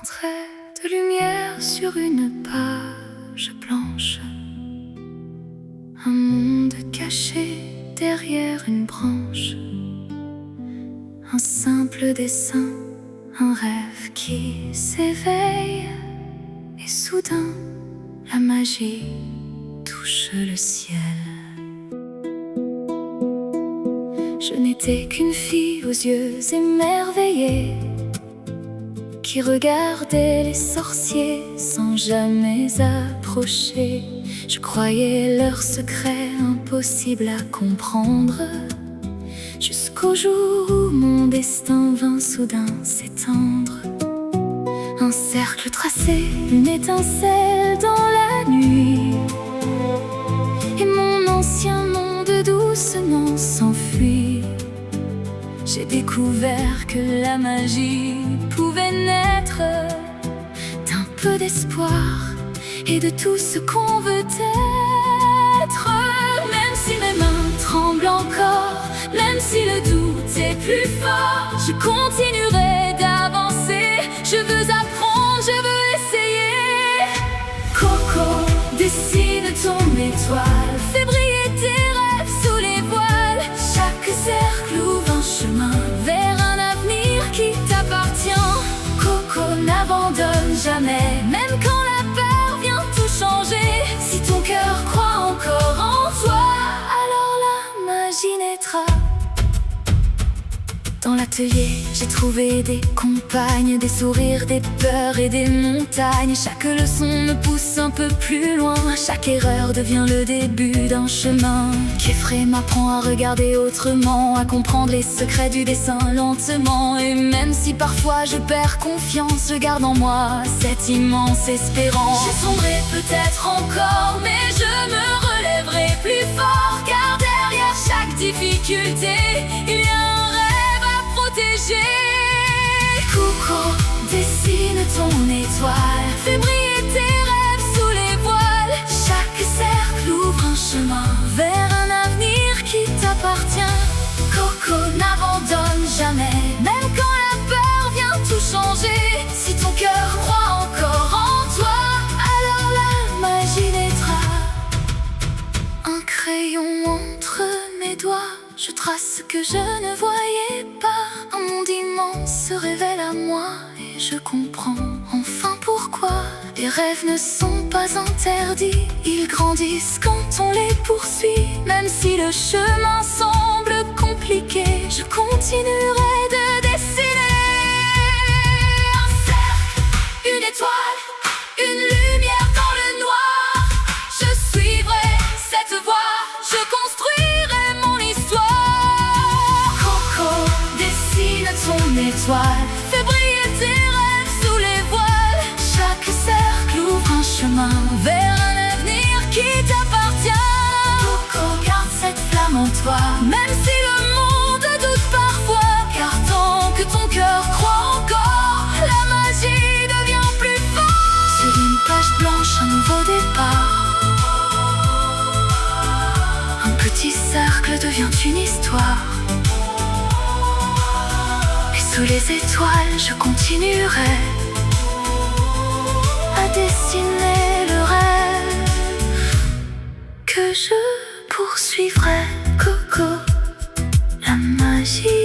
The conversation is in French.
Un trait de lumière sur une page blanche, un monde caché derrière une branche, un simple dessin, un rêve qui s'éveille. Et soudain, la magie touche le ciel. Je n'étais qu'une fille aux yeux émerveillés, qui regardait les sorciers sans jamais approcher. Je croyais leurs secrets impossibles à comprendre, jusqu'au jour où mon destin vint soudain s'étendre. Un cercle tracé, une étincelle dans la nuit, et mon ancien monde doucement s'enfuit. J'ai découvert que la magie pouvait naître d'un peu d'espoir et de tout ce qu'on veut être. Même si mes mains tremblent encore, même si le doute est plus fort, je continuerai d'avancer. Je veux apprendre, je veux essayer. Coco, dessine ton étoile, fais briller tes rêves sous les voiles. Chaque cercle ouvre un chemin vers un avenir qui t'appartient. Coco, n'abandonne jamais, même quand la peur vient tout changer. Si ton cœur croit encore en toi, alors la magie naîtra. Dans l'atelier, j'ai trouvé des compagnes, des sourires, des peurs et des montagnes. Chaque leçon me pousse un peu plus loin. Chaque erreur devient le début d'un chemin. Qu'effraie m'apprend à regarder autrement, à comprendre les secrets du dessin lentement. Et même si parfois je perds confiance, je garde en moi cette immense espérance. J'ai sombré peut-être encore, mais je me relèverai plus fort. Car derrière chaque difficulté, il y a un rêve protégé. Coco, dessine ton étoile, fais briller tes rêves sous les voiles. Chaque cercle ouvre un chemin vers un avenir qui t'appartient. Coco, n'abandonne jamais, même quand la peur vient tout changer. Si ton cœur croit encore en toi, alors la magie naîtra. Un crayon entre mes doigts, je trace ce que je ne voyais pas. Un monde immense se révèle à moi et je comprends enfin pourquoi les rêves ne sont pas interdits. Ils grandissent quand on les poursuit. Même si le chemin semble compliqué, je continuerai de dessiner. Un cercle, une étoile, une lumière dans le noir. Je suivrai cette voie, je construirai mon histoire. Ton étoile, fais briller tes rêves sous les voiles. Chaque cercle ouvre un chemin vers un avenir qui t'appartient. Coco, garde cette flamme en toi, même si le monde doute parfois. Car tant que ton cœur croit encore, la magie devient plus forte. Sur une page blanche, un nouveau départ. Un petit cercle devient une histoire. Sous les étoiles, je continuerai à dessiner le rêve que je poursuivrai. Coco, la magie